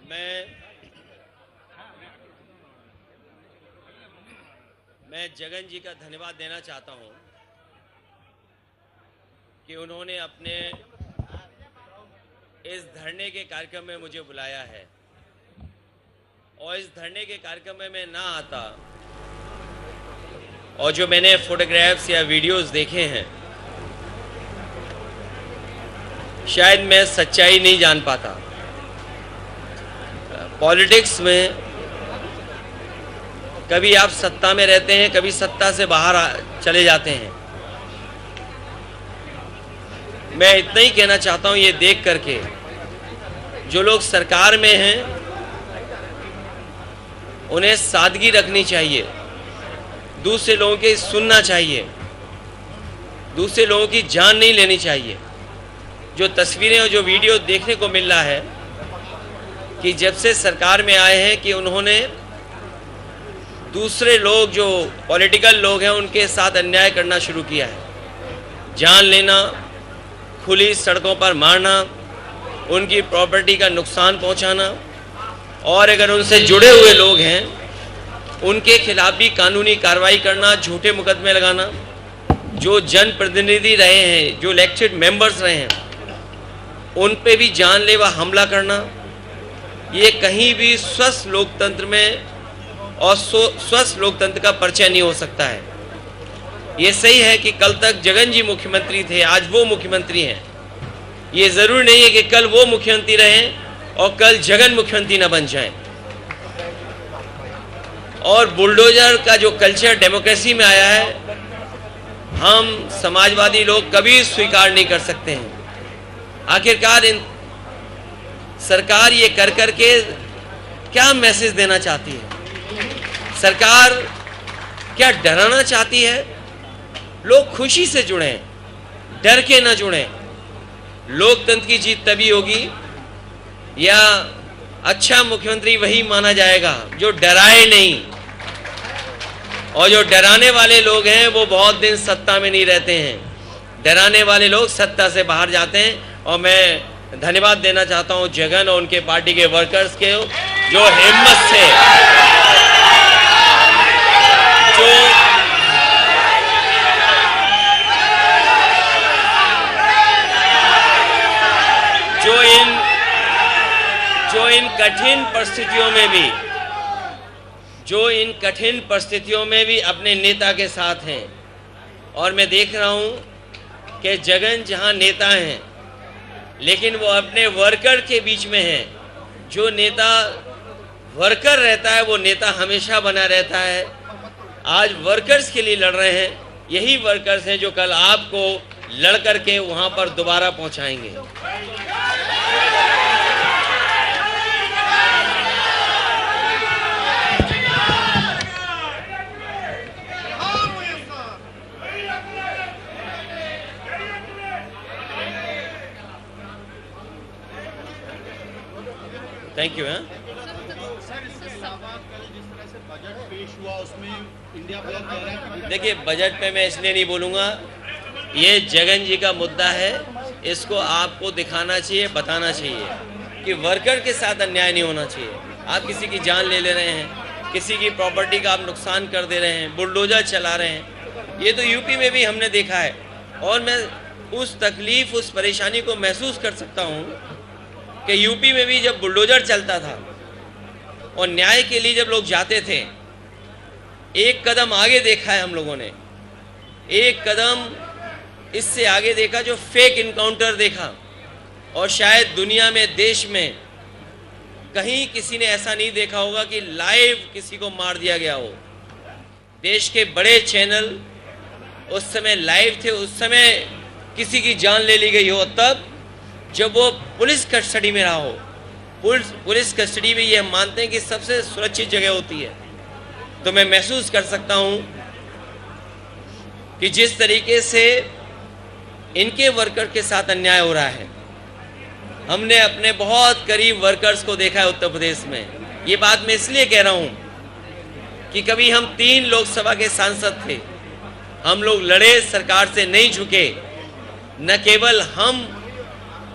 मैं जगन जी का धन्यवाद देना चाहता हूं कि उन्होंने अपने इस धरने के कार्यक्रम में मुझे बुलाया है, और इस धरने के कार्यक्रम में मैं ना आता और जो मैंने फोटोग्राफ्स या वीडियोस देखे हैं, शायद मैं सच्चाई नहीं जान पाता। पॉलिटिक्स में कभी आप सत्ता में रहते हैं, कभी सत्ता से बाहर चले जाते हैं। मैं इतना ही कहना चाहता हूं, ये देख करके जो लोग सरकार में हैं उन्हें सादगी रखनी चाहिए, दूसरे लोगों की सुनना चाहिए, दूसरे लोगों की जान नहीं लेनी चाहिए। जो तस्वीरें और जो वीडियो देखने को मिल रहा है कि जब से सरकार में आए हैं कि उन्होंने दूसरे लोग जो पॉलिटिकल लोग हैं उनके साथ अन्याय करना शुरू किया है। जान लेना, खुली सड़कों पर मारना, उनकी प्रॉपर्टी का नुकसान पहुंचाना, और अगर उनसे जुड़े हुए लोग हैं उनके खिलाफ भी कानूनी कार्रवाई करना, झूठे मुकदमे लगाना। जो जनप्रतिनिधि रहे हैं, जो इलेक्टेड मेंबर्स रहे हैं, उन पे भी जानलेवा हमला करना, ये कहीं भी स्वस्थ लोकतंत्र में और स्वस्थ लोकतंत्र का परिचय नहीं हो सकता है। ये सही है कि कल तक जगन जी मुख्यमंत्री थे, आज वो मुख्यमंत्री हैं। ये जरूरी नहीं है कि कल वो मुख्यमंत्री रहें और कल जगन मुख्यमंत्री न बन जाएं। और बुलडोजर का जो कल्चर डेमोक्रेसी में आया है, हम समाजवादी लोग कभी स्वीकार नहीं कर सकते हैं। आखिरकार सरकार ये कर करके क्या मैसेज देना चाहती है? सरकार क्या डराना चाहती है? लोग खुशी से जुड़ें, डर के ना जुड़ें। लोकतंत्र की जीत तभी होगी, या अच्छा मुख्यमंत्री वही माना जाएगा जो डराए नहीं। और जो डराने वाले लोग हैं वो बहुत दिन सत्ता में नहीं रहते हैं। डराने वाले लोग सत्ता से बाहर जाते हैं। और मैं धन्यवाद देना चाहता हूं जगन और उनके पार्टी के वर्कर्स के, जो हिम्मत से जो इन कठिन परिस्थितियों में भी अपने नेता के साथ हैं। और मैं देख रहा हूं कि जगन जहां नेता हैं, लेकिन वो अपने वर्कर के बीच में हैं। जो नेता वर्कर रहता है वो नेता हमेशा बना रहता है। आज वर्कर्स के लिए लड़ रहे हैं, यही वर्कर्स हैं जो कल आपको लड़ करके वहां पर दोबारा पहुंचाएंगे। Thank you. देखिए, बजट पे मैं इसलिए नहीं बोलूँगा, ये जगन जी का मुद्दा है, इसको आपको दिखाना चाहिए, बताना चाहिए कि वर्कर के साथ अन्याय नहीं होना चाहिए। आप किसी की जान ले रहे हैं, किसी की प्रॉपर्टी का आप नुकसान कर दे रहे हैं, बुलडोजर चला रहे हैं। ये तो यूपी में भी हमने देखा है। और मैं उस तकलीफ, उस परेशानी को महसूस कर सकता हूँ कि यूपी में भी जब बुलडोजर चलता था और न्याय के लिए जब लोग जाते थे, एक कदम आगे देखा है हम लोगों ने, एक कदम इससे आगे देखा जो फेक इनकाउंटर देखा। और शायद दुनिया में, देश में कहीं किसी ने ऐसा नहीं देखा होगा कि लाइव किसी को मार दिया गया हो। देश के बड़े चैनल उस समय लाइव थे, उस समय किसी की जान ले ली गई हो, तब जब वो पुलिस कस्टडी में रहा हो। पुलिस कस्टडी में ये हम मानते हैं कि सबसे सुरक्षित जगह होती है। तो मैं महसूस कर सकता हूं कि जिस तरीके से इनके वर्कर के साथ अन्याय हो रहा है, हमने अपने बहुत करीब वर्कर्स को देखा है उत्तर प्रदेश में। ये बात मैं इसलिए कह रहा हूं कि कभी हम 3 लोकसभा के सांसद थे, हम लोग लड़े, सरकार से नहीं झुके। न केवल हम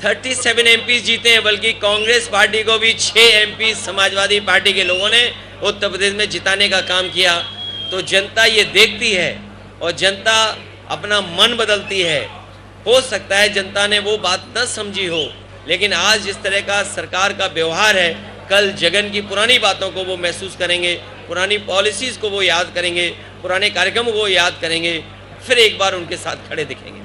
37 एमपी जीते हैं, बल्कि कांग्रेस पार्टी को भी 6 एमपी समाजवादी पार्टी के लोगों ने उत्तर प्रदेश में जिताने का काम किया। तो जनता ये देखती है और जनता अपना मन बदलती है। हो सकता है जनता ने वो बात न समझी हो, लेकिन आज जिस तरह का सरकार का व्यवहार है, कल जगन की पुरानी बातों को वो महसूस करेंगे, पुरानी पॉलिसीज़ को वो याद करेंगे, पुराने कार्यक्रमों को याद करेंगे, फिर एक बार उनके साथ खड़े दिखेंगे।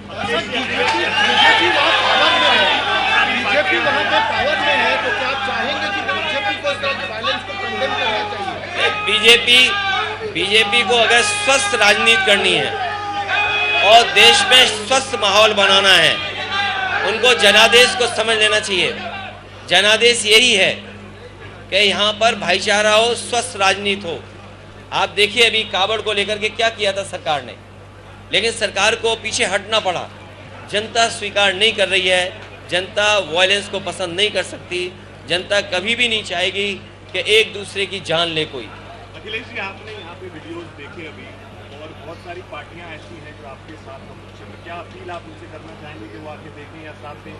बीजेपी वहाँ पे पावर में है, तो क्या आप चाहेंगे कि बीजेपी को इस तरह के वायलेंस को कंडेम करना चाहिए? बीजेपी को अगर स्वस्थ राजनीति करनी है और देश में स्वस्थ माहौल बनाना है, उनको जनादेश को समझ लेना चाहिए। जनादेश यही है कि यहाँ पर भाईचारा हो, स्वस्थ राजनीति हो। आप देखिए अभी कावड़ को लेकर के क्या किया था सरकार ने, लेकिन सरकार को पीछे हटना पड़ा। जनता स्वीकार नहीं कर रही है, जनता वायलेंस को पसंद नहीं कर सकती, जनता कभी भी नहीं चाहेगी कि एक दूसरे की जान ले कोई। अखिलेश जी, आपने यहाँ पे वीडियोस देखे अभी, और बहुत सारी पार्टियां ऐसी हैं जो आपके साथ हैं, क्या अपील आप उनसे करना चाहेंगे कि वो आके देखें या साथ दें?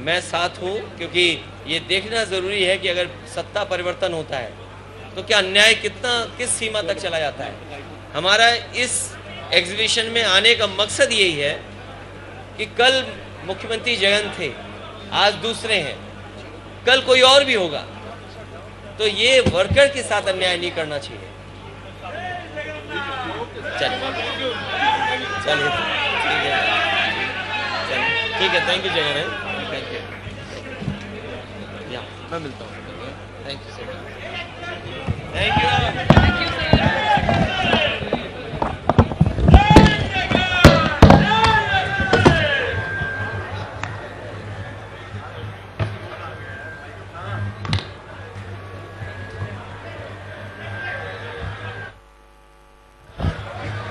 मैं साथ हूँ, क्योंकि ये देखना ज़रूरी है कि अगर सत्ता परिवर्तन होता है तो क्या अन्याय किस सीमा तक चला जाता है। हमारा इस एग्जीबिशन में आने का मकसद यही है कि कल मुख्यमंत्री जगन थे, आज दूसरे हैं, कल कोई और भी होगा, तो ये वर्कर के साथ अन्याय नहीं करना चाहिए। चलिए ठीक है, थैंक यू जगन है, थैंक यू। मैं मिलता हूँ, thank you sir, thank you.